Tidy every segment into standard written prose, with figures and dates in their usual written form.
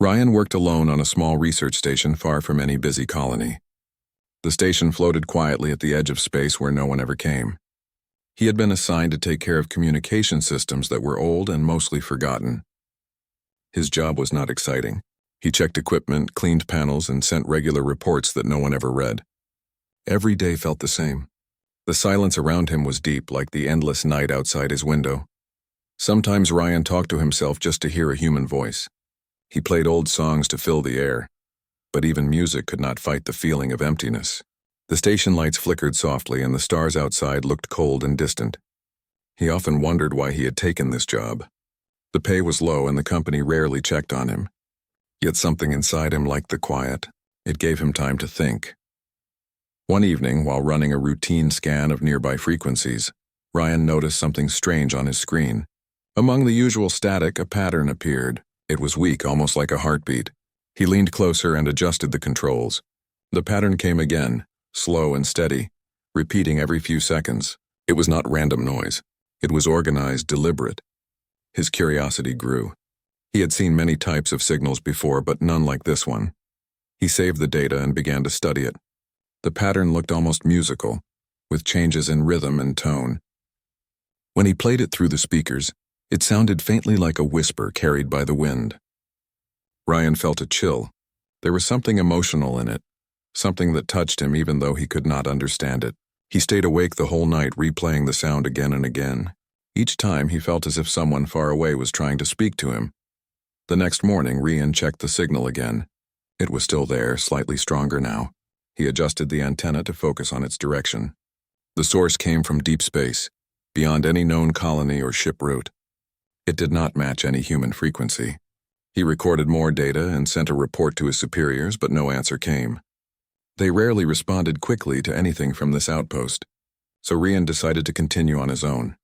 Ryan worked alone on a small research station far from any busy colony. The station floated quietly at the edge of space where no one ever came. He had been assigned to take care of communication systems that were old and mostly forgotten. His job was not exciting. He checked equipment, cleaned panels, and sent regular reports that no one ever read. Every day felt the same. The silence around him was deep, like the endless night outside his window. Sometimes Ryan talked to himself just to hear a human voice. He played old songs to fill the air, but even music could not fight the feeling of emptiness. The station lights flickered softly and the stars outside looked cold and distant. He often wondered why he had taken this job. The pay was low and the company rarely checked on him. Yet something inside him liked the quiet. It gave him time to think. One evening, while running a routine scan of nearby frequencies, Ryan noticed something strange on his screen. Among the usual static, a pattern appeared. It was weak, almost like a heartbeat. He leaned closer and adjusted the controls. The pattern came again, slow and steady, repeating every few seconds. It was not random noise. It was organized, deliberate. His curiosity grew. He had seen many types of signals before, but none like this one. He saved the data and began to study it. The pattern looked almost musical, with changes in rhythm and tone. When he played it through the speakers, it sounded faintly like a whisper carried by the wind. Ryan felt a chill. There was something emotional in it, something that touched him even though he could not understand it. He stayed awake the whole night, replaying the sound again and again. Each time he felt as if someone far away was trying to speak to him. The next morning, Ryan checked the signal again. It was still there, slightly stronger now. He adjusted the antenna to focus on its direction. The source came from deep space, beyond any known colony or ship route. It did not match any human frequency. He recorded more data and sent a report to his superiors, but no answer came. They rarely responded quickly to anything from this outpost, so Ryan decided to continue on his own.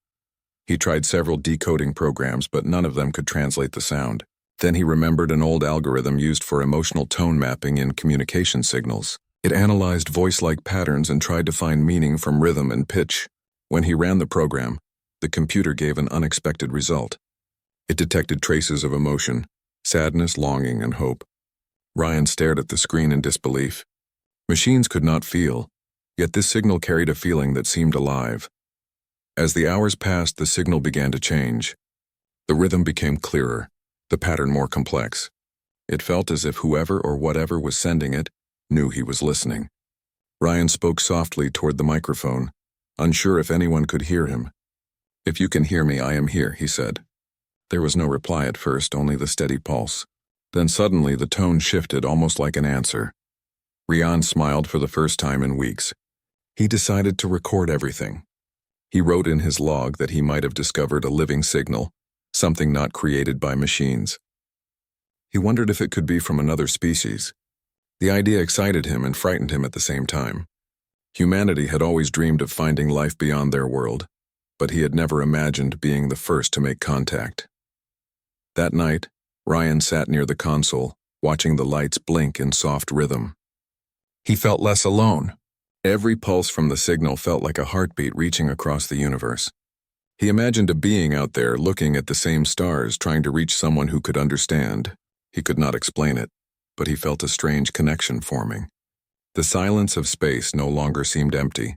He tried several decoding programs, but none of them could translate the sound. Then he remembered an old algorithm used for emotional tone mapping in communication signals. It analyzed voice-like patterns and tried to find meaning from rhythm and pitch. When he ran the program, the computer gave an unexpected result. It detected traces of emotion, sadness, longing, and hope. Ryan stared at the screen in disbelief. Machines could not feel, yet this signal carried a feeling that seemed alive. As the hours passed, the signal began to change. The rhythm became clearer, the pattern more complex. It felt as if whoever or whatever was sending it knew he was listening. Ryan spoke softly toward the microphone, unsure if anyone could hear him. "If you can hear me, I am here," he said. There was no reply at first, only the steady pulse. Then suddenly the tone shifted, almost like an answer. Ryan smiled for the first time in weeks. He decided to record everything. He wrote in his log that he might have discovered a living signal, something not created by machines. He wondered if it could be from another species. The idea excited him and frightened him at the same time. Humanity had always dreamed of finding life beyond their world, but he had never imagined being the first to make contact. That night, Ryan sat near the console, watching the lights blink in soft rhythm. He felt less alone. Every pulse from the signal felt like a heartbeat reaching across the universe. He imagined a being out there looking at the same stars, trying to reach someone who could understand. He could not explain it, but he felt a strange connection forming. The silence of space no longer seemed empty.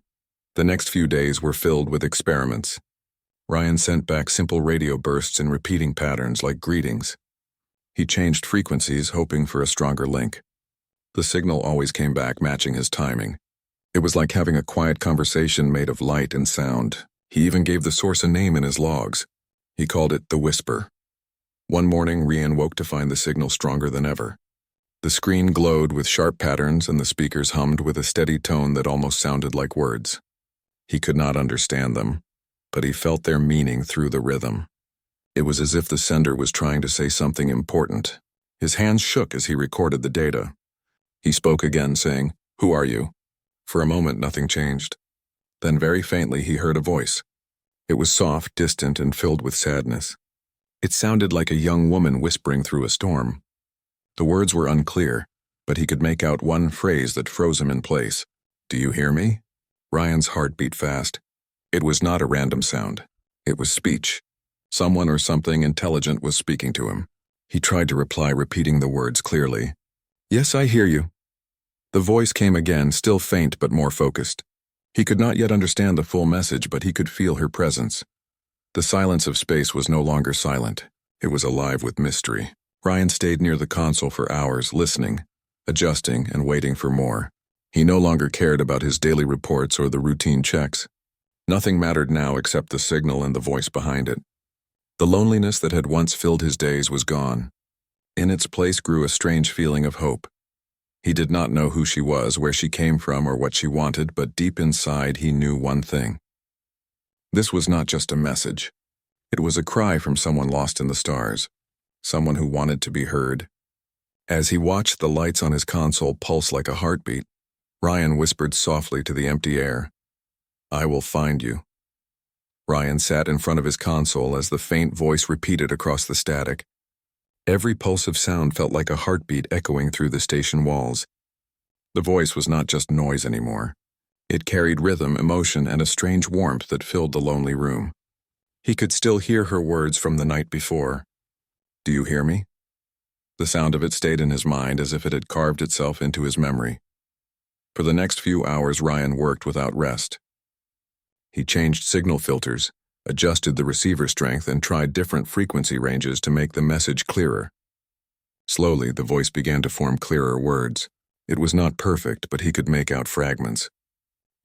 The next few days were filled with experiments. Ryan sent back simple radio bursts in repeating patterns like greetings. He changed frequencies, hoping for a stronger link. The signal always came back, matching his timing. It was like having a quiet conversation made of light and sound. He even gave the source a name in his logs. He called it the Whisper. One morning, Ryan woke to find the signal stronger than ever. The screen glowed with sharp patterns and the speakers hummed with a steady tone that almost sounded like words. He could not understand them, but he felt their meaning through the rhythm. It was as if the sender was trying to say something important. His hands shook as he recorded the data. He spoke again, saying, "Who are you?" For a moment, nothing changed. Then very faintly, he heard a voice. It was soft, distant, and filled with sadness. It sounded like a young woman whispering through a storm. The words were unclear, but he could make out one phrase that froze him in place. "Do you hear me?" Ryan's heart beat fast. It was not a random sound. It was speech. Someone or something intelligent was speaking to him. He tried to reply, repeating the words clearly. "Yes, I hear you." The voice came again, still faint but more focused. He could not yet understand the full message, but he could feel her presence. The silence of space was no longer silent. It was alive with mystery. Ryan stayed near the console for hours, listening, adjusting, and waiting for more. He no longer cared about his daily reports or the routine checks. Nothing mattered now except the signal and the voice behind it. The loneliness that had once filled his days was gone. In its place grew a strange feeling of hope. He did not know who she was, where she came from, or what she wanted, but deep inside he knew one thing. This was not just a message. It was a cry from someone lost in the stars, someone who wanted to be heard. As he watched the lights on his console pulse like a heartbeat, Ryan whispered softly to the empty air, "I will find you." Ryan sat in front of his console as the faint voice repeated across the static. Every pulse of sound felt like a heartbeat echoing through the station walls. The voice was not just noise anymore. It carried rhythm, emotion, and a strange warmth that filled the lonely room. He could still hear her words from the night before. "Do you hear me?" The sound of it stayed in his mind as if it had carved itself into his memory. For the next few hours, Ryan worked without rest. He changed signal filters, adjusted the receiver strength, and tried different frequency ranges to make the message clearer. Slowly, the voice began to form clearer words. It was not perfect, but he could make out fragments.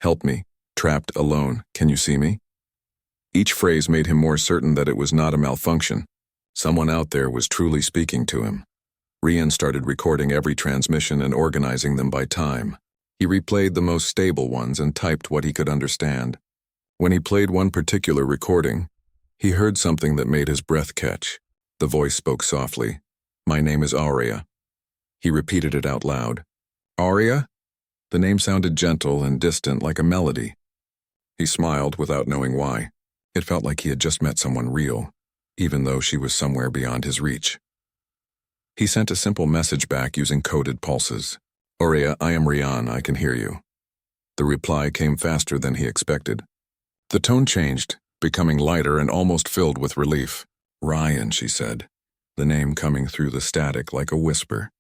"Help me. Trapped, alone. Can you see me?" Each phrase made him more certain that it was not a malfunction. Someone out there was truly speaking to him. Ryan started recording every transmission and organizing them by time. He replayed the most stable ones and typed what he could understand. When he played one particular recording, he heard something that made his breath catch. The voice spoke softly. "My name is Aria." He repeated it out loud. "Aria?" The name sounded gentle and distant, like a melody. He smiled without knowing why. It felt like he had just met someone real, even though she was somewhere beyond his reach. He sent a simple message back using coded pulses. "Aria, I am Ryan, I can hear you." The reply came faster than he expected. The tone changed, becoming lighter and almost filled with relief. "Ryan," she said, the name coming through the static like a whisper.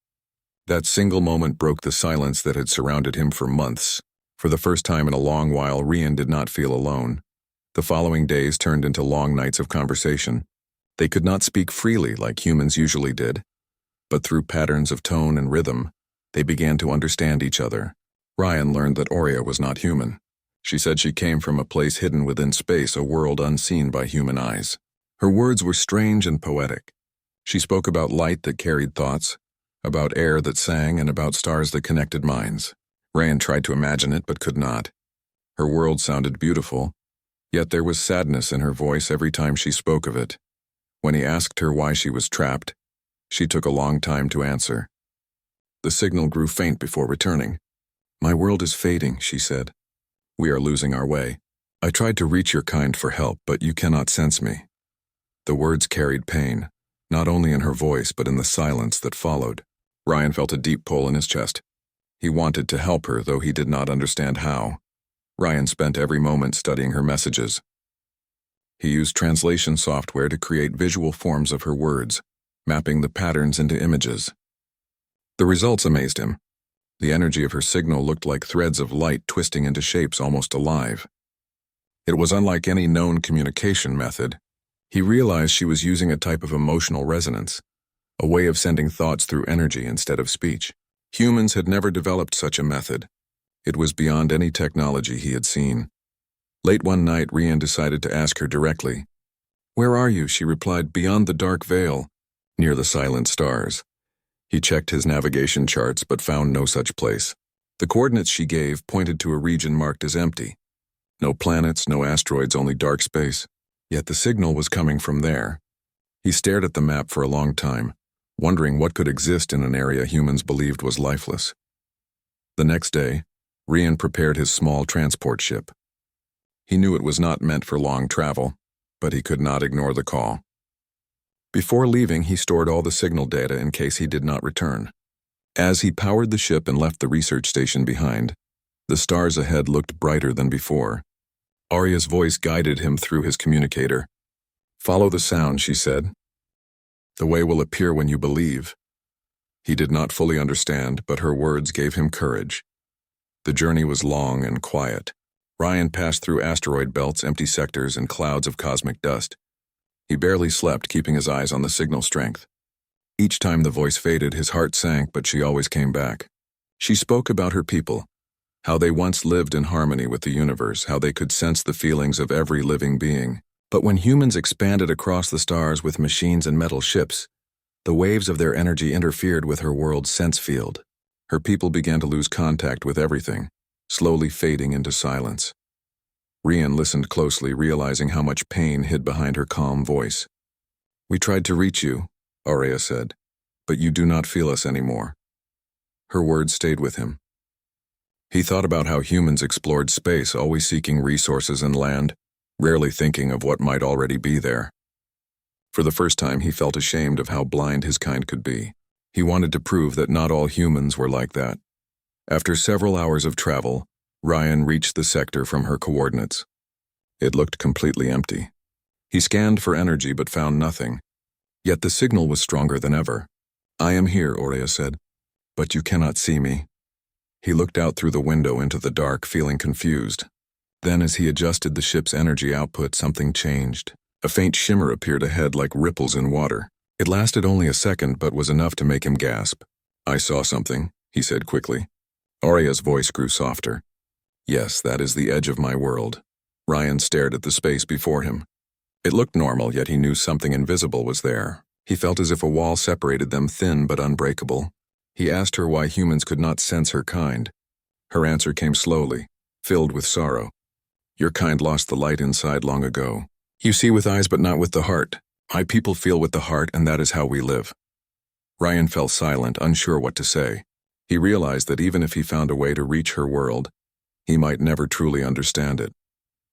That single moment broke the silence that had surrounded him for months. For the first time in a long while, Ryan did not feel alone. The following days turned into long nights of conversation. They could not speak freely like humans usually did, but through patterns of tone and rhythm, they began to understand each other. Ryan learned that Aria was not human. She said she came from a place hidden within space, a world unseen by human eyes. Her words were strange and poetic. She spoke about light that carried thoughts, about air that sang, and about stars that connected minds. Ryan tried to imagine it but could not. Her world sounded beautiful, yet there was sadness in her voice every time she spoke of it. When he asked her why she was trapped, she took a long time to answer. The signal grew faint before returning. "My world is fading," she said. "We are losing our way. I tried to reach your kind for help, but you cannot sense me." The words carried pain, not only in her voice but in the silence that followed. Ryan felt a deep pull in his chest. He wanted to help her, though he did not understand how. Ryan spent every moment studying her messages. He used translation software to create visual forms of her words, mapping the patterns into images. The results amazed him. The energy of her signal looked like threads of light twisting into shapes almost alive. It was unlike any known communication method. He realized she was using a type of emotional resonance, a way of sending thoughts through energy instead of speech. Humans had never developed such a method. It was beyond any technology he had seen. Late one night, Ryan decided to ask her directly. "Where are you?" she replied. "Beyond the dark veil, near the silent stars." He checked his navigation charts but found no such place. The coordinates she gave pointed to a region marked as empty. No planets, no asteroids, only dark space. Yet the signal was coming from there. He stared at the map for a long time, wondering what could exist in an area humans believed was lifeless. The next day, Ryan prepared his small transport ship. He knew it was not meant for long travel, but he could not ignore the call. Before leaving, he stored all the signal data in case he did not return. As he powered the ship and left the research station behind, the stars ahead looked brighter than before. Aria's voice guided him through his communicator. "Follow the sound," she said. The way will appear when you believe. He did not fully understand, but her words gave him courage. The journey was long and quiet. Ryan passed through asteroid belts, empty sectors, and clouds of cosmic dust. He barely slept, keeping his eyes on the signal strength. Each time the voice faded, his heart sank, but she always came back. She spoke about her people, how they once lived in harmony with the universe, how they could sense the feelings of every living being. But when humans expanded across the stars with machines and metal ships, the waves of their energy interfered with her world's sense field. Her people began to lose contact with everything, slowly fading into silence. Ryan listened closely, realizing how much pain hid behind her calm voice. "We tried to reach you," Aurea said, "but you do not feel us anymore." Her words stayed with him. He thought about how humans explored space, always seeking resources and land, rarely thinking of what might already be there. For the first time, he felt ashamed of how blind his kind could be. He wanted to prove that not all humans were like that. After several hours of travel, Ryan reached the sector from her coordinates. It looked completely empty. He scanned for energy but found nothing. Yet the signal was stronger than ever. "I am here," Aurea said, "but you cannot see me." He looked out through the window into the dark, feeling confused. Then, as he adjusted the ship's energy output, something changed. A faint shimmer appeared ahead like ripples in water. It lasted only a second, but was enough to make him gasp. "I saw something," he said quickly. Aurea's voice grew softer. "Yes, that is the edge of my world." Ryan stared at the space before him. It looked normal, yet he knew something invisible was there. He felt as if a wall separated them, thin but unbreakable. He asked her why humans could not sense her kind. Her answer came slowly, filled with sorrow. "Your kind lost the light inside long ago. You see with eyes but not with the heart. My people feel with the heart, and that is how we live." Ryan fell silent, unsure what to say. He realized that even if he found a way to reach her world, he might never truly understand it.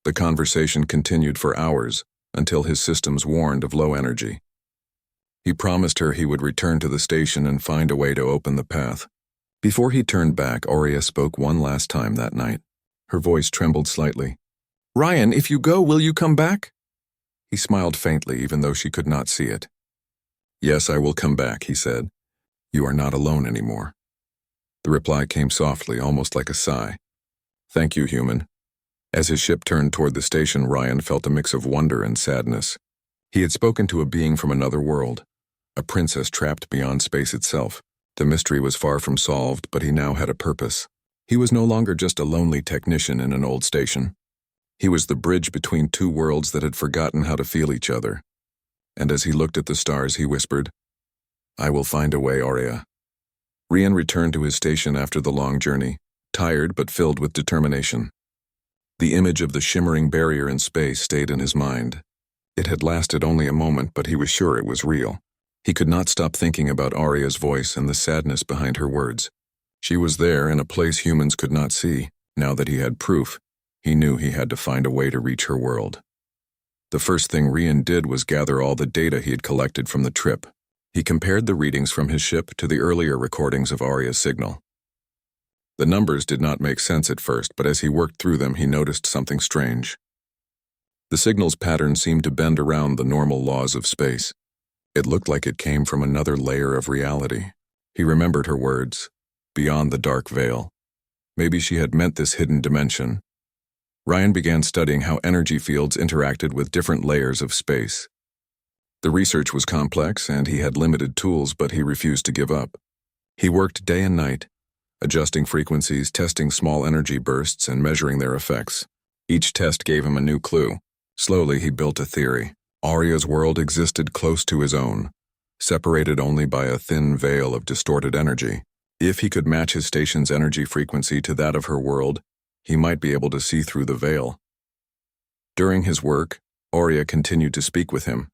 The conversation continued for hours, until his systems warned of low energy. He promised her he would return to the station and find a way to open the path. Before he turned back, Aurea spoke one last time that night. Her voice trembled slightly. "Ryan, if you go, will you come back?" He smiled faintly, even though she could not see it. "Yes, I will come back," he said. "You are not alone anymore." The reply came softly, almost like a sigh. "Thank you, human." As his ship turned toward the station, Ryan felt a mix of wonder and sadness. He had spoken to a being from another world, a princess trapped beyond space itself. The mystery was far from solved, but he now had a purpose. He was no longer just a lonely technician in an old station. He was the bridge between two worlds that had forgotten how to feel each other. And as he looked at the stars, he whispered, "I will find a way, Aurea." Ryan returned to his station after the long journey, tired but filled with determination. The image of the shimmering barrier in space stayed in his mind. It had lasted only a moment, but he was sure it was real. He could not stop thinking about Aurea's voice and the sadness behind her words. She was there in a place humans could not see. Now that he had proof, he knew he had to find a way to reach her world. The first thing Ryan did was gather all the data he had collected from the trip. He compared the readings from his ship to the earlier recordings of Aurea's signal. The numbers did not make sense at first, but as he worked through them, he noticed something strange. The signal's pattern seemed to bend around the normal laws of space. It looked like it came from another layer of reality. He remembered her words, "beyond the dark veil." Maybe she had meant this hidden dimension. Ryan began studying how energy fields interacted with different layers of space. The research was complex, and he had limited tools, but he refused to give up. He worked day and night, adjusting frequencies, testing small energy bursts, and measuring their effects. Each test gave him a new clue. Slowly, he built a theory. Aurea's world existed close to his own, separated only by a thin veil of distorted energy. If he could match his station's energy frequency to that of her world, he might be able to see through the veil. During his work, Aurea continued to speak with him.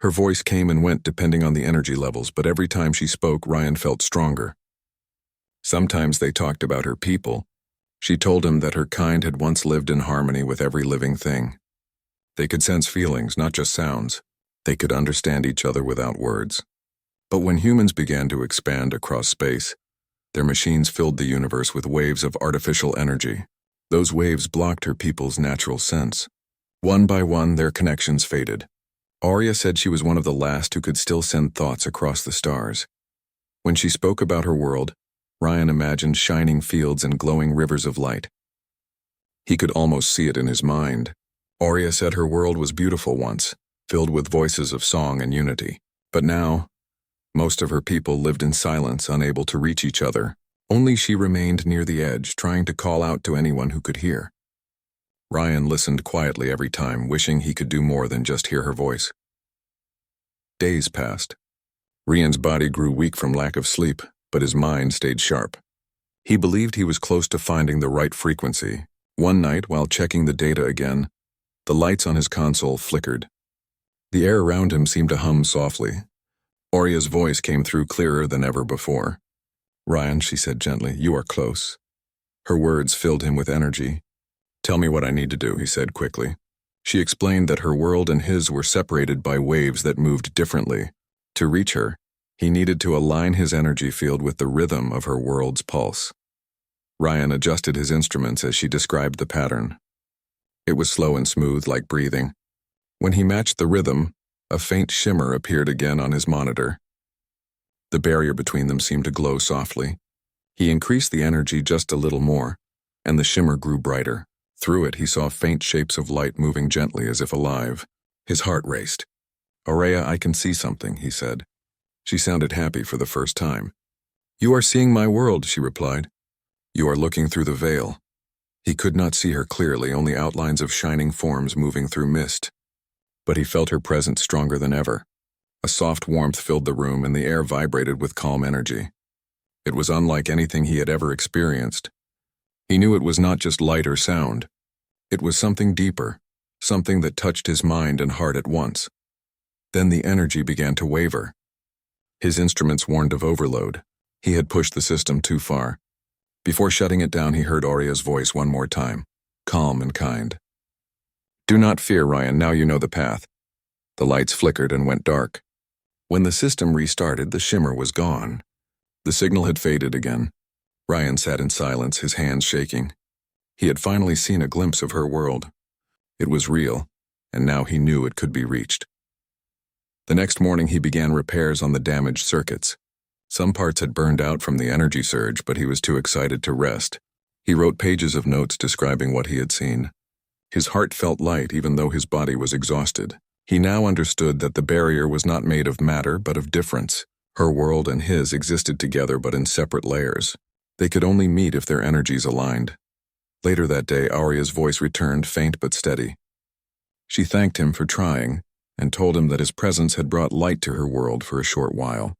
Her voice came and went depending on the energy levels, but every time she spoke, Ryan felt stronger. Sometimes they talked about her people. She told him that her kind had once lived in harmony with every living thing. They could sense feelings, not just sounds. They could understand each other without words. But when humans began to expand across space, their machines filled the universe with waves of artificial energy. Those waves blocked her people's natural sense. One by one, their connections faded. Arya said she was one of the last who could still send thoughts across the stars. When she spoke about her world, Ryan imagined shining fields and glowing rivers of light. He could almost see it in his mind. Arya said her world was beautiful once, filled with voices of song and unity. But now, most of her people lived in silence, unable to reach each other. Only she remained near the edge, trying to call out to anyone who could hear. Ryan listened quietly every time, wishing he could do more than just hear her voice. Days passed. Ryan's body grew weak from lack of sleep, but his mind stayed sharp. He believed he was close to finding the right frequency. One night, while checking the data again, the lights on his console flickered. The air around him seemed to hum softly. Arya's voice came through clearer than ever before. "Ryan," she said gently, "you are close." Her words filled him with energy. "Tell me what I need to do," he said quickly. She explained that her world and his were separated by waves that moved differently. To reach her, he needed to align his energy field with the rhythm of her world's pulse. Ryan adjusted his instruments as she described the pattern. It was slow and smooth, like breathing. When he matched the rhythm, a faint shimmer appeared again on his monitor. The barrier between them seemed to glow softly. He increased the energy just a little more, and the shimmer grew brighter. Through it, he saw faint shapes of light moving gently as if alive. His heart raced. "Arya, I can see something," he said. She sounded happy for the first time. "You are seeing my world," she replied. "You are looking through the veil." He could not see her clearly, only outlines of shining forms moving through mist. But he felt her presence stronger than ever. A soft warmth filled the room, and the air vibrated with calm energy. It was unlike anything he had ever experienced. He knew it was not just light or sound. It was something deeper, something that touched his mind and heart at once. Then the energy began to waver. His instruments warned of overload. He had pushed the system too far. Before shutting it down, he heard Arya's voice one more time, calm and kind. "Do not fear, Ryan, now you know the path." The lights flickered and went dark. When the system restarted, the shimmer was gone. The signal had faded again. Ryan sat in silence, his hands shaking. He had finally seen a glimpse of her world. It was real, and now he knew it could be reached. The next morning, he began repairs on the damaged circuits. Some parts had burned out from the energy surge, but he was too excited to rest. He wrote pages of notes describing what he had seen. His heart felt light even though his body was exhausted. He now understood that the barrier was not made of matter but of difference. Her world and his existed together but in separate layers. They could only meet if their energies aligned. Later that day, Arya's voice returned, faint but steady. She thanked him for trying and told him that his presence had brought light to her world for a short while.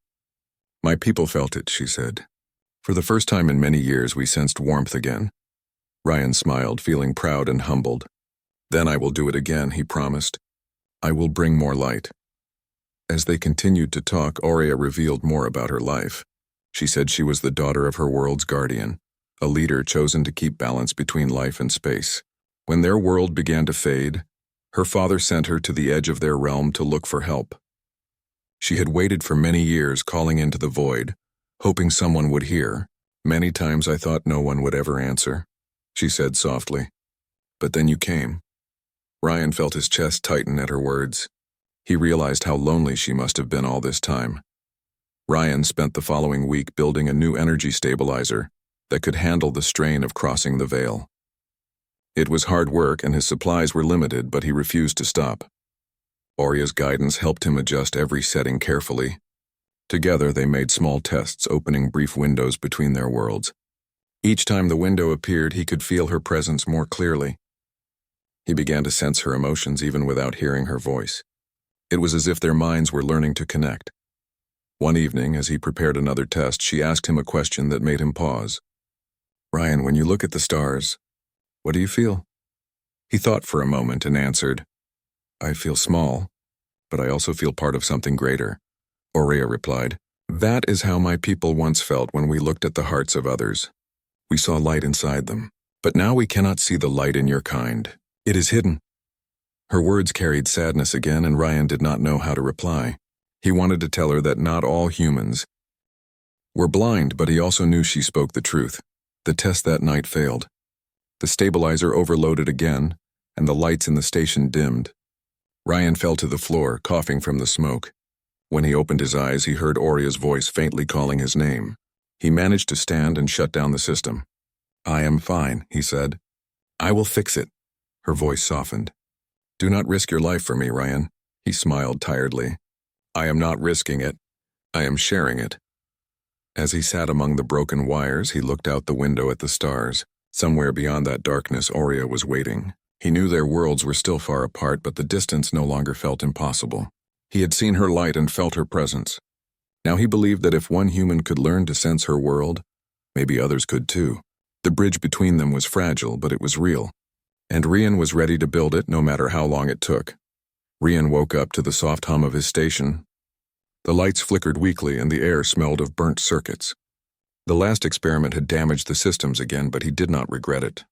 "My people felt it," she said. "For the first time in many years, we sensed warmth again." Ryan smiled, feeling proud and humbled. "Then I will do it again," he promised. "I will bring more light." As they continued to talk, Arya revealed more about her life. She said she was the daughter of her world's guardian, a leader chosen to keep balance between life and space. When their world began to fade, her father sent her to the edge of their realm to look for help. She had waited for many years, calling into the void, hoping someone would hear. "Many times I thought no one would ever answer," she said softly. "But then you came." Ryan felt his chest tighten at her words. He realized how lonely she must have been all this time. Ryan spent the following week building a new energy stabilizer that could handle the strain of crossing the veil. It was hard work and his supplies were limited, but he refused to stop. Arya's guidance helped him adjust every setting carefully. Together they made small tests, opening brief windows between their worlds. Each time the window appeared, he could feel her presence more clearly. He began to sense her emotions even without hearing her voice. It was as if their minds were learning to connect. One evening, as he prepared another test, she asked him a question that made him pause. "Ryan, when you look at the stars, what do you feel?" He thought for a moment and answered, "I feel small, but I also feel part of something greater." Arya replied, "That is how my people once felt when we looked at the hearts of others. We saw light inside them, but now we cannot see the light in your kind. It is hidden." Her words carried sadness again, and Ryan did not know how to reply. He wanted to tell her that not all humans were blind, but he also knew she spoke the truth. The test that night failed. The stabilizer overloaded again, and the lights in the station dimmed. Ryan fell to the floor, coughing from the smoke. When he opened his eyes, he heard Oria's voice faintly calling his name. He managed to stand and shut down the system. "I am fine," he said. "I will fix it." Her voice softened. "Do not risk your life for me, Ryan." He smiled tiredly. "I am not risking it. I am sharing it." As he sat among the broken wires, he looked out the window at the stars. Somewhere beyond that darkness, Aurea was waiting. He knew their worlds were still far apart, but the distance no longer felt impossible. He had seen her light and felt her presence. Now he believed that if one human could learn to sense her world, maybe others could too. The bridge between them was fragile, but it was real. And Rian was ready to build it no matter how long it took. Rian woke up to the soft hum of his station. The lights flickered weakly and the air smelled of burnt circuits. The last experiment had damaged the systems again, but he did not regret it.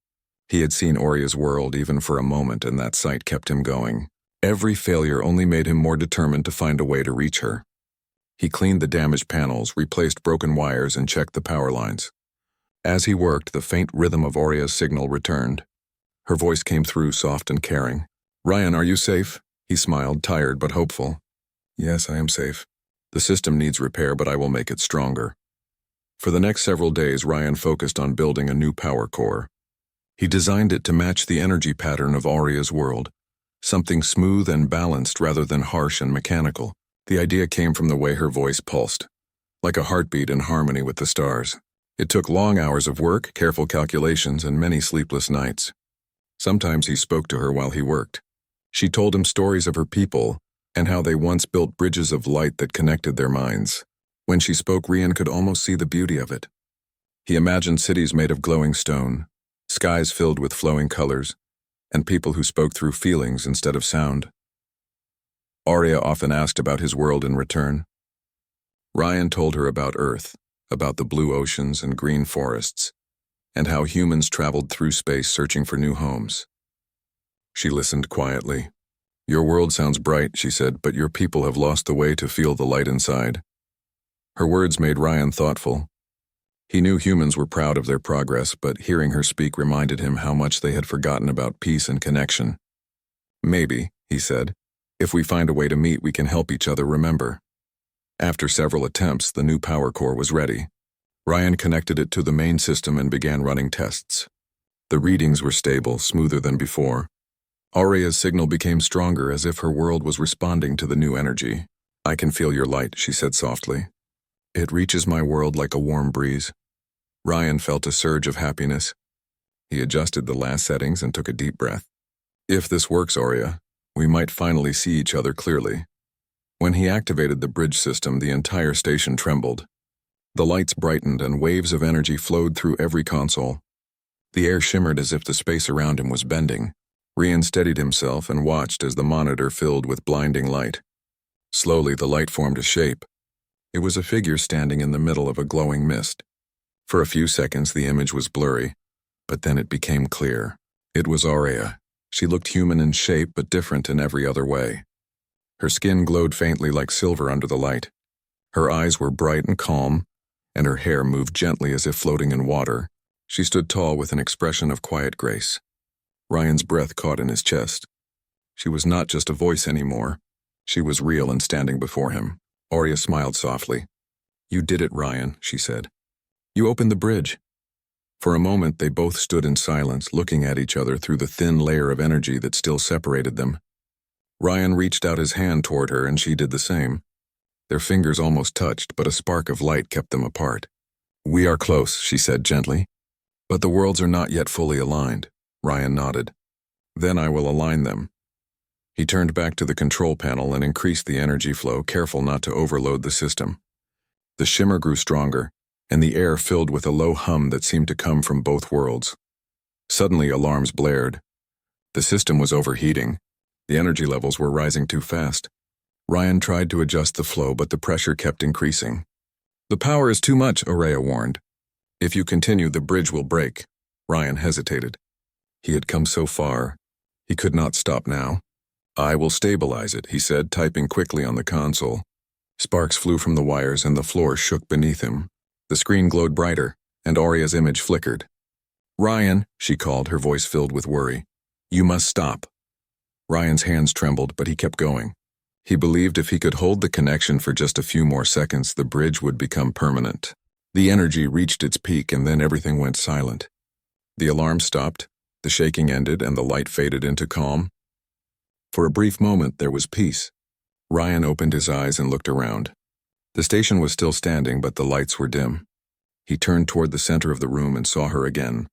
He had seen Aurea's world even for a moment, and that sight kept him going. Every failure only made him more determined to find a way to reach her. He cleaned the damaged panels, replaced broken wires, and checked the power lines. As he worked, the faint rhythm of Aurea's signal returned. Her voice came through, soft and caring. "Ryan, are you safe?" He smiled, tired but hopeful. "Yes, I am safe. The system needs repair, but I will make it stronger." For the next several days, Ryan focused on building a new power core. He designed it to match the energy pattern of Aurea's world, something smooth and balanced rather than harsh and mechanical. The idea came from the way her voice pulsed, like a heartbeat in harmony with the stars. It took long hours of work, careful calculations, and many sleepless nights. Sometimes he spoke to her while he worked. She told him stories of her people and how they once built bridges of light that connected their minds. When she spoke, Rian could almost see the beauty of it. He imagined cities made of glowing stone, skies filled with flowing colors, and people who spoke through feelings instead of sound. Aurea often asked about his world in return. Ryan told her about Earth, about the blue oceans and green forests, and how humans traveled through space searching for new homes. She listened quietly. "Your world sounds bright," she said, "but your people have lost the way to feel the light inside." Her words made Ryan thoughtful. He knew humans were proud of their progress, but hearing her speak reminded him how much they had forgotten about peace and connection. "Maybe," he said, "if we find a way to meet, we can help each other remember." After several attempts, the new power core was ready. Ryan connected it to the main system and began running tests. The readings were stable, smoother than before. Aurea's signal became stronger, as if her world was responding to the new energy. "I can feel your light," she said softly. "It reaches my world like a warm breeze." Ryan felt a surge of happiness. He adjusted the last settings and took a deep breath. "If this works, Aurea, we might finally see each other clearly." When he activated the bridge system, the entire station trembled. The lights brightened and waves of energy flowed through every console. The air shimmered as if the space around him was bending. Rian steadied himself and watched as the monitor filled with blinding light. Slowly, the light formed a shape. It was a figure standing in the middle of a glowing mist. For a few seconds, the image was blurry, but then it became clear. It was Aurea. She looked human in shape, but different in every other way. Her skin glowed faintly like silver under the light. Her eyes were bright and calm, and her hair moved gently as if floating in water. She stood tall with an expression of quiet grace. Ryan's breath caught in his chest. She was not just a voice anymore. She was real and standing before him. Aurea smiled softly. "You did it, Ryan," she said. "You opened the bridge." For a moment, they both stood in silence, looking at each other through the thin layer of energy that still separated them. Ryan reached out his hand toward her, and she did the same. Their fingers almost touched, but a spark of light kept them apart. "We are close," she said gently. "But the worlds are not yet fully aligned." Ryan nodded. "Then I will align them." He turned back to the control panel and increased the energy flow, careful not to overload the system. The shimmer grew stronger, and the air filled with a low hum that seemed to come from both worlds. Suddenly, alarms blared. The system was overheating. The energy levels were rising too fast. Ryan tried to adjust the flow, but the pressure kept increasing. "The power is too much," Aurea warned. "If you continue, the bridge will break." Ryan hesitated. He had come so far. He could not stop now. "I will stabilize it," he said, typing quickly on the console. Sparks flew from the wires and the floor shook beneath him. The screen glowed brighter, and Aurea's image flickered. "Ryan," she called, her voice filled with worry. "You must stop." Ryan's hands trembled, but he kept going. He believed if he could hold the connection for just a few more seconds, the bridge would become permanent. The energy reached its peak, and then everything went silent. The alarm stopped, the shaking ended, and the light faded into calm. For a brief moment, there was peace. Ryan opened his eyes and looked around. The station was still standing, but the lights were dim. He turned toward the center of the room and saw her again.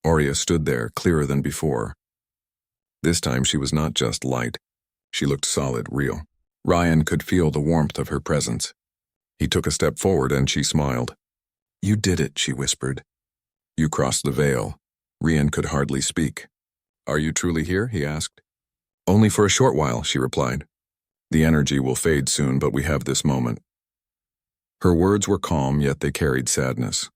Aurea stood there, clearer than before. This time she was not just light. She looked solid, real. Ryan could feel the warmth of her presence. He took a step forward and she smiled. "You did it," she whispered. "You crossed the veil." Ryan could hardly speak. "Are you truly here?" he asked. "Only for a short while," she replied. "The energy will fade soon, but we have this moment." Her words were calm, yet they carried sadness.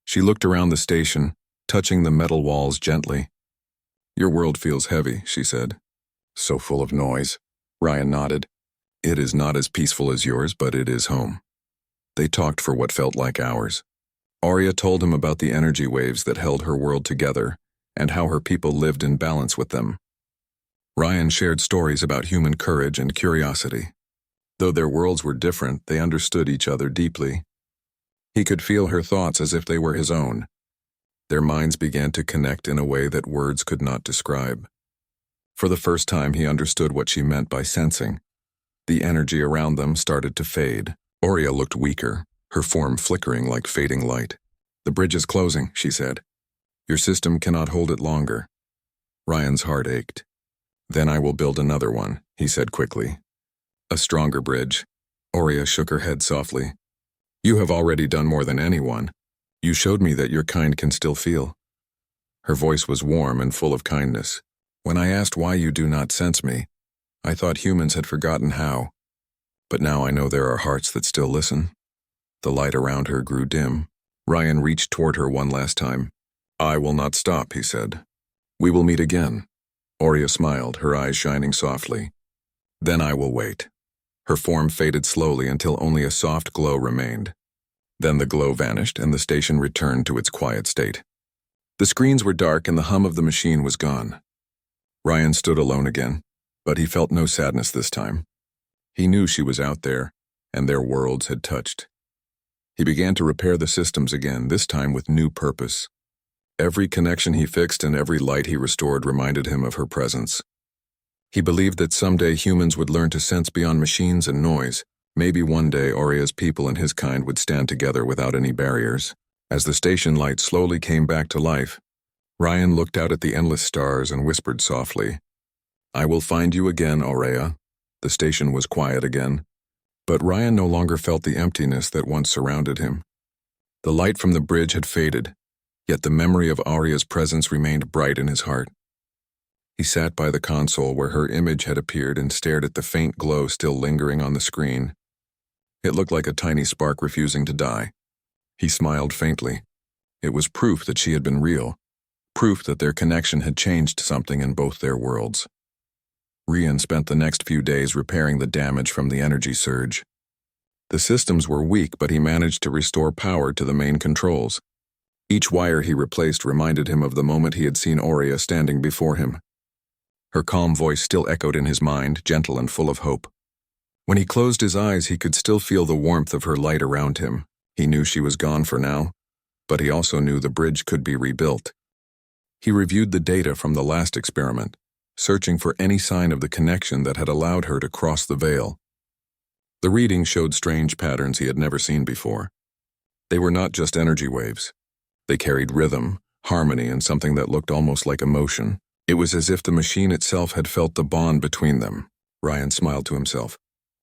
She looked around the station, touching the metal walls gently. "Your world feels heavy," she said. "So full of noise." Ryan nodded. "It is not as peaceful as yours, but it is home." They talked for what felt like hours. Aurea told him about the energy waves that held her world together and how her people lived in balance with them. Ryan shared stories about human courage and curiosity. Though their worlds were different, they understood each other deeply. He could feel her thoughts as if they were his own. Their minds began to connect in a way that words could not describe. For the first time, he understood what she meant by sensing. The energy around them started to fade. Aurea looked weaker, her form flickering like fading light. "The bridge is closing," she said. "Your system cannot hold it longer." Ryan's heart ached. "Then I will build another one," he said quickly. "A stronger bridge." Aurea shook her head softly. "You have already done more than anyone. You showed me that your kind can still feel." Her voice was warm and full of kindness. "When I asked why you do not sense me, I thought humans had forgotten how. But now I know there are hearts that still listen." The light around her grew dim. Ryan reached toward her one last time. "I will not stop," he said. "We will meet again." Aurea smiled, her eyes shining softly. "Then I will wait." Her form faded slowly until only a soft glow remained. Then the glow vanished and the station returned to its quiet state. The screens were dark and the hum of the machine was gone. Ryan stood alone again, but he felt no sadness this time. He knew she was out there, and their worlds had touched. He began to repair the systems again, this time with new purpose. Every connection he fixed and every light he restored reminded him of her presence. He believed that someday humans would learn to sense beyond machines and noise. Maybe one day Aurea's people and his kind would stand together without any barriers. As the station light slowly came back to life, Ryan looked out at the endless stars and whispered softly, "I will find you again, Aurea." The station was quiet again, but Ryan no longer felt the emptiness that once surrounded him. The light from the bridge had faded, yet the memory of Aurea's presence remained bright in his heart. He sat by the console where her image had appeared and stared at the faint glow still lingering on the screen. It looked like a tiny spark refusing to die. He smiled faintly. It was proof that she had been real, proof that their connection had changed something in both their worlds. Ryan spent the next few days repairing the damage from the energy surge. The systems were weak, but he managed to restore power to the main controls. Each wire he replaced reminded him of the moment he had seen Aurea standing before him. Her calm voice still echoed in his mind, gentle and full of hope. When he closed his eyes, he could still feel the warmth of her light around him. He knew she was gone for now, but he also knew the bridge could be rebuilt. He reviewed the data from the last experiment, searching for any sign of the connection that had allowed her to cross the veil. The readings showed strange patterns he had never seen before. They were not just energy waves. They carried rhythm, harmony, and something that looked almost like emotion. It was as if the machine itself had felt the bond between them. Ryan smiled to himself.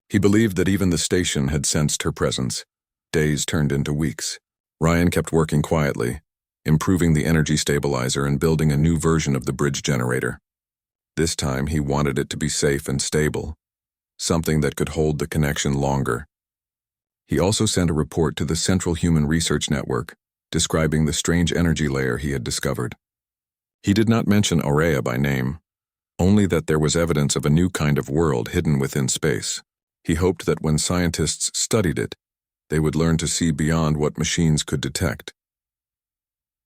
He believed that even the station had sensed her presence. Days turned into weeks. Ryan kept working quietly, improving the energy stabilizer and building a new version of the bridge generator. This time he wanted it to be safe and stable, something that could hold the connection longer. He also sent a report to the Central Human Research Network, describing the strange energy layer he had discovered. He did not mention Aurea by name, only that there was evidence of a new kind of world hidden within space. He hoped that when scientists studied it, they would learn to see beyond what machines could detect.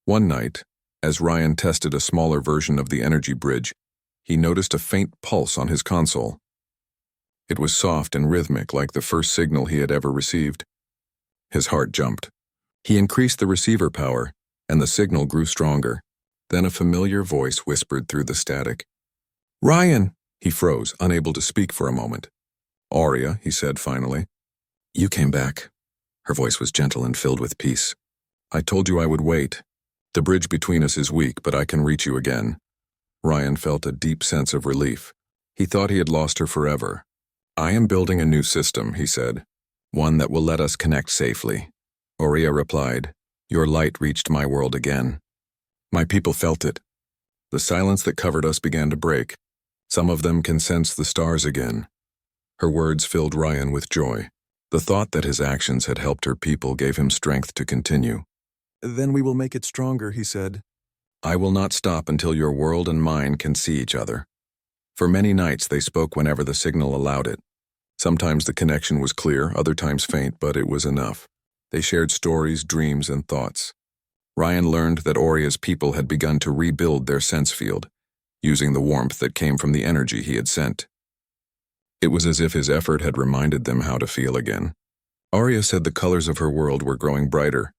One night, as Ryan tested a smaller version of the energy bridge, he noticed a faint pulse on his console. It was soft and rhythmic, like the first signal he had ever received. His heart jumped. He increased the receiver power, and the signal grew stronger. Then a familiar voice whispered through the static. "Ryan!" He froze, unable to speak for a moment. "Aurea," he said finally. "You came back." Her voice was gentle and filled with peace. "I told you I would wait. The bridge between us is weak, but I can reach you again." Ryan felt a deep sense of relief. He thought he had lost her forever. "I am building a new system," he said. "One that will let us connect safely." Aurea replied, "Your light reached my world again. My people felt it. The silence that covered us began to break. Some of them can sense the stars again." Her words filled Ryan with joy. The thought that his actions had helped her people gave him strength to continue. "Then we will make it stronger," he said. "I will not stop until your world and mine can see each other." For many nights they spoke whenever the signal allowed it. Sometimes the connection was clear, other times faint, but it was enough. They shared stories, dreams, and thoughts. Ryan learned that Aurea's people had begun to rebuild their sense field, using the warmth that came from the energy he had sent. It was as if his effort had reminded them how to feel again. Aurea said the colors of her world were growing brighter,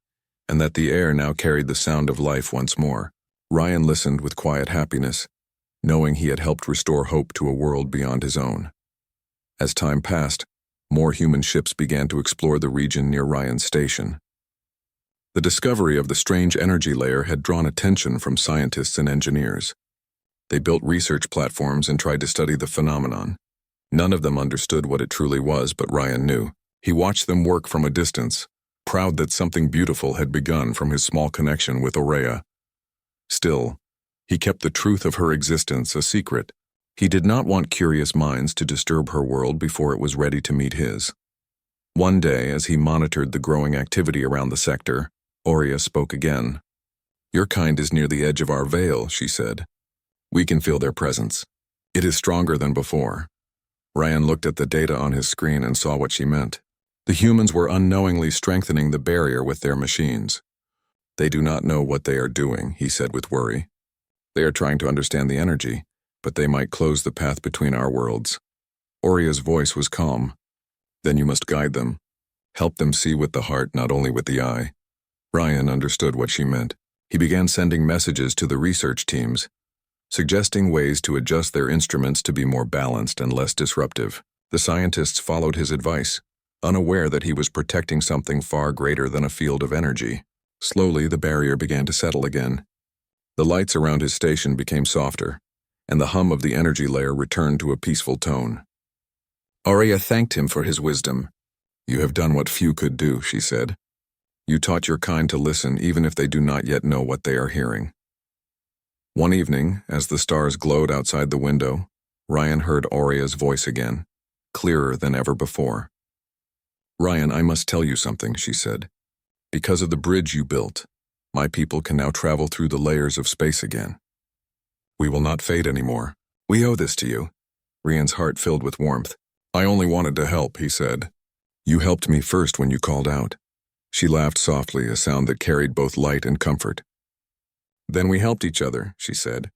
and that the air now carried the sound of life once more. Ryan listened with quiet happiness, knowing he had helped restore hope to a world beyond his own. As time passed, more human ships began to explore the region near Ryan's station. The discovery of the strange energy layer had drawn attention from scientists and engineers. They built research platforms and tried to study the phenomenon. None of them understood what it truly was, but Ryan knew. He watched them work from a distance, proud that something beautiful had begun from his small connection with Aurea. Still, he kept the truth of her existence a secret. He did not want curious minds to disturb her world before it was ready to meet his. One day, as he monitored the growing activity around the sector, Aurea spoke again. "Your kind is near the edge of our veil," she said. "We can feel their presence. It is stronger than before." Ryan looked at the data on his screen and saw what she meant. The humans were unknowingly strengthening the barrier with their machines. "They do not know what they are doing," he said with worry. "They are trying to understand the energy, but they might close the path between our worlds." Aurea's voice was calm. "Then you must guide them. Help them see with the heart, not only with the eye." Ryan understood what she meant. He began sending messages to the research teams, suggesting ways to adjust their instruments to be more balanced and less disruptive. The scientists followed his advice, unaware that he was protecting something far greater than a field of energy. Slowly, the barrier began to settle again. The lights around his station became softer, and the hum of the energy layer returned to a peaceful tone. Aurea thanked him for his wisdom. "You have done what few could do," she said. "You taught your kind to listen even if they do not yet know what they are hearing." One evening, as the stars glowed outside the window, Ryan heard Aurea's voice again, clearer than ever before. "Ryan, I must tell you something," she said. "Because of the bridge you built, my people can now travel through the layers of space again. We will not fade anymore. We owe this to you." Ryan's heart filled with warmth. "I only wanted to help," he said. "You helped me first when you called out." She laughed softly, a sound that carried both light and comfort. "Then we helped each other," she said.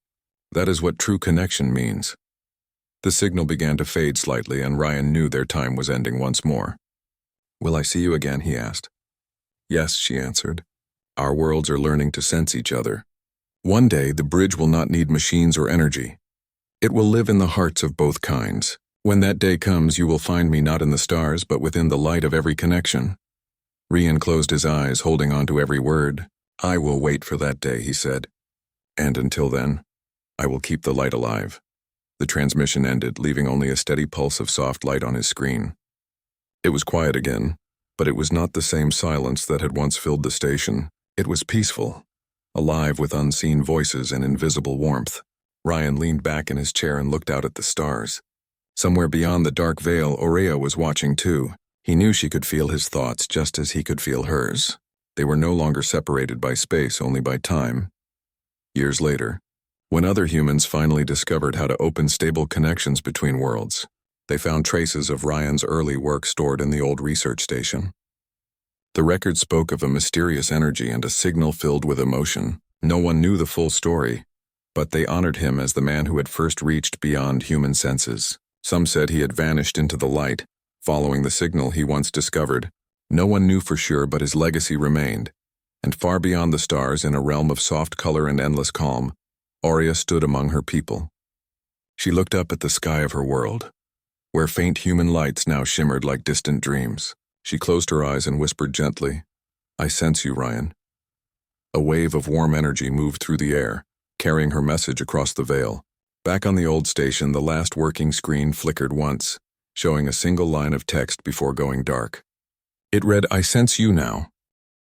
"That is what true connection means." The signal began to fade slightly, and Ryan knew their time was ending once more. "Will I see you again?" he asked. "Yes," she answered. "Our worlds are learning to sense each other. One day, the bridge will not need machines or energy. It will live in the hearts of both kinds. When that day comes, you will find me not in the stars, but within the light of every connection." Ryan closed his eyes, holding on to every word. "I will wait for that day," he said. "And until then, I will keep the light alive." The transmission ended, leaving only a steady pulse of soft light on his screen. It was quiet again, but it was not the same silence that had once filled the station. It was peaceful, alive with unseen voices and invisible warmth. Ryan leaned back in his chair and looked out at the stars. Somewhere beyond the dark veil, Aurea was watching too. He knew she could feel his thoughts just as he could feel hers. They were no longer separated by space, only by time. Years later, when other humans finally discovered how to open stable connections between worlds, they found traces of Ryan's early work stored in the old research station. The record spoke of a mysterious energy and a signal filled with emotion. No one knew the full story, but they honored him as the man who had first reached beyond human senses. Some said he had vanished into the light, following the signal he once discovered. No one knew for sure, but his legacy remained. And far beyond the stars, in a realm of soft color and endless calm, Aurea stood among her people. She looked up at the sky of her world, where faint human lights now shimmered like distant dreams. She closed her eyes and whispered gently, "I sense you, Ryan." A wave of warm energy moved through the air, carrying her message across the veil. Back on the old station, the last working screen flickered once, showing a single line of text before going dark. It read, "I sense you now.